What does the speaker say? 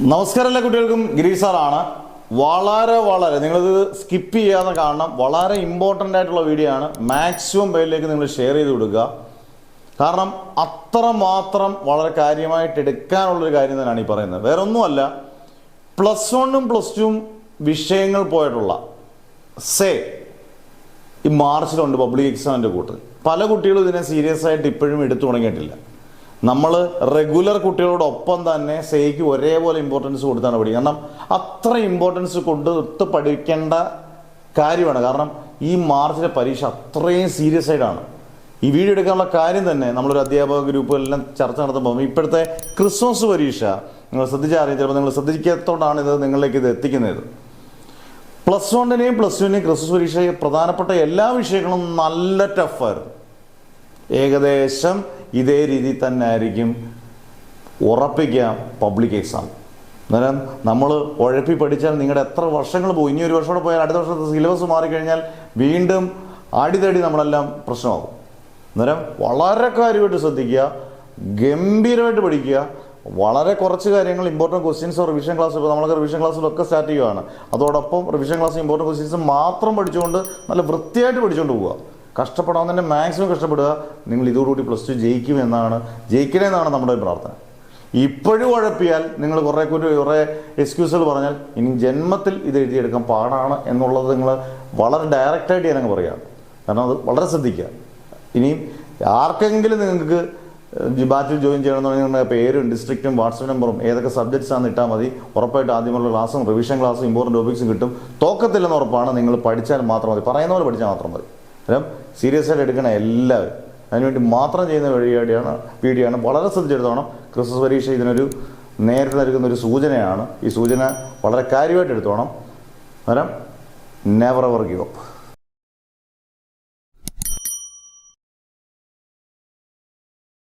നമസ്കാരം എല്ലാ കുട്ടികൾക്കും ഗിരീഷ് സാറാണ്. വളരെ നിങ്ങളിത് സ്കിപ്പ് ചെയ്യാതെ കാണണം. വളരെ ഇമ്പോർട്ടൻ്റ് ആയിട്ടുള്ള വീഡിയോ ആണ്. മാക്സിമം പേരിലേക്ക് നിങ്ങൾ ഷെയർ ചെയ്ത് കൊടുക്കുക. കാരണം അത്രമാത്രം വളരെ കാര്യമായിട്ട് എടുക്കാനുള്ളൊരു കാര്യം തന്നെയാണ് ഈ പറയുന്നത്. വേറെ ഒന്നുമല്ല, +1ഉം +2ഉം വിഷയങ്ങൾ പോയിട്ടുള്ള ഈ മാർച്ചിലുണ്ട് പബ്ലിക് എക്സാമിൻ്റെ കൂട്ട്. പല കുട്ടികളും ഇതിനെ സീരിയസ് ആയിട്ട് ഇപ്പോഴും എടുത്തു തുടങ്ങിയിട്ടില്ല. നമ്മൾ റെഗുലർ കുട്ടികളോടൊപ്പം തന്നെ സേയ്ക്ക് ഒരേപോലെ ഇമ്പോർട്ടൻസ് കൊടുത്താണ് പഠിക്കുക. കാരണം അത്ര ഇമ്പോർട്ടൻസ് കൊടുത്ത് പഠിക്കേണ്ട കാര്യമാണ്. കാരണം ഈ മാർച്ചിലെ പരീക്ഷ അത്രയും സീരിയസ് ആയിട്ടാണ്. ഈ വീഡിയോ എടുക്കാനുള്ള കാര്യം തന്നെ നമ്മളൊരു അധ്യാപക ഗ്രൂപ്പുകളെല്ലാം ചർച്ച നടത്തുമ്പോൾ ഇപ്പോഴത്തെ ക്രിസ്മസ് പരീക്ഷ നിങ്ങൾ ശ്രദ്ധിച്ചറിയാം. ചിലപ്പോൾ നിങ്ങൾ ശ്രദ്ധിക്കാത്തതുകൊണ്ടാണ് ഇത് നിങ്ങളിലേക്ക് ഇത് എത്തിക്കുന്നത്. +1നെയും +2നെയും ക്രിസ്മസ് പരീക്ഷ പ്രധാനപ്പെട്ട എല്ലാ വിഷയങ്ങളും നല്ല ടഫായിരുന്നു. ഏകദേശം ഇതേ രീതിയിൽ തന്നെ ആയിരിക്കും ഉറപ്പിക്കാം പബ്ലിക് എക്സാം. അന്നേരം നമ്മൾ ഉഴപ്പി പഠിച്ചാൽ നിങ്ങളുടെ എത്ര വർഷങ്ങൾ പോകും. ഇനി ഒരു വർഷം കൂടെ പോയാൽ അടുത്ത വർഷത്തെ സിലബസ് മാറിക്കഴിഞ്ഞാൽ വീണ്ടും അടിതടി നമ്മളെല്ലാം പ്രശ്നമാകും. അന്നേരം വളരെ കാര്യമായിട്ട് ശ്രദ്ധിക്കുക, ഗംഭീരമായിട്ട് പഠിക്കുക. വളരെ കുറച്ച് കാര്യങ്ങൾ ഇമ്പോർട്ടൻറ്റ് ക്വസ്റ്റ്യൻസോ റിവിഷൻ ക്ലാസ്, ഇപ്പോൾ നമ്മളൊക്കെ റിവിഷൻ ക്ലാസ്സിലൊക്കെ സ്റ്റാർട്ട് ചെയ്യുകയാണ്. അതോടൊപ്പം റിവിഷൻ ക്ലാസ് ഇമ്പോർട്ടൻറ്റ് ക്വസ്റ്റ്യൻസ് മാത്രം പഠിച്ചുകൊണ്ട് നല്ല വൃത്തിയായിട്ട് പഠിച്ചുകൊണ്ട് പോവുക. കഷ്ടപ്പെടാവുന്നതിൻ്റെ മാക്സിമം കഷ്ടപ്പെടുക. നിങ്ങൾ ഇതോടുകൂടി +2 ജയിക്കണമെന്നാണ് നമ്മുടെ പ്രാർത്ഥന. ഇപ്പോഴും ഉഴപ്പിയാൽ നിങ്ങൾ കുറേ എക്സ്ക്യൂസുകൾ പറഞ്ഞാൽ ഇനി ജന്മത്തിൽ ഇത് എഴുതിയെടുക്കാൻ പാടാണ് എന്നുള്ളത് നിങ്ങൾ വളരെ ഡയറക്റ്റായിട്ട് ഞാനങ്ങ് പറയുകയാണ്. കാരണം അത് വളരെ ശ്രദ്ധിക്കുക. ഇനിയും ആർക്കെങ്കിലും നിങ്ങൾക്ക് ബാച്ചിൽ ജോയിൻ ചെയ്യണമെന്നുണ്ടെങ്കിൽ നിങ്ങളുടെ പേരും ഡിസ്ട്രിക്റ്റും വാട്സപ്പ് നമ്പറും ഏതൊക്കെ സബ്ജക്ട്സ് ആണെന്ന് ഇട്ടാൽ മതി. ഉറപ്പായിട്ട് ആദ്യമുള്ള ക്ലാസ്സും റിവിഷൻ ക്ലാസ്സും ഇമ്പോർട്ടൻറ്റ് ടോപ്പിക്സും കിട്ടും. തോക്കത്തില്ലെന്ന് ഉറപ്പാണ്. നിങ്ങൾ പഠിച്ചാൽ മാത്രം മതി, പറയുന്ന പോലെ പഠിച്ചാൽ മാത്രം മതി. അന്നേരം സീരിയസ് ആയിട്ട് എടുക്കണം എല്ലാവരും. അതിനുവേണ്ടി മാത്രം ചെയ്യുന്ന വീഡിയോ ആണ്. വളരെ ശ്രദ്ധിച്ചെടുത്തോണം. ക്രിസ്മസ് പരീക്ഷ ഇതിനൊരു നേരത്തെ നൽകുന്നൊരു സൂചനയാണ്. ഈ സൂചന വളരെ കാര്യമായിട്ട് എടുത്തോണം. അന്നേരം നെവർ എവർ ഗിവ് അപ്പ്.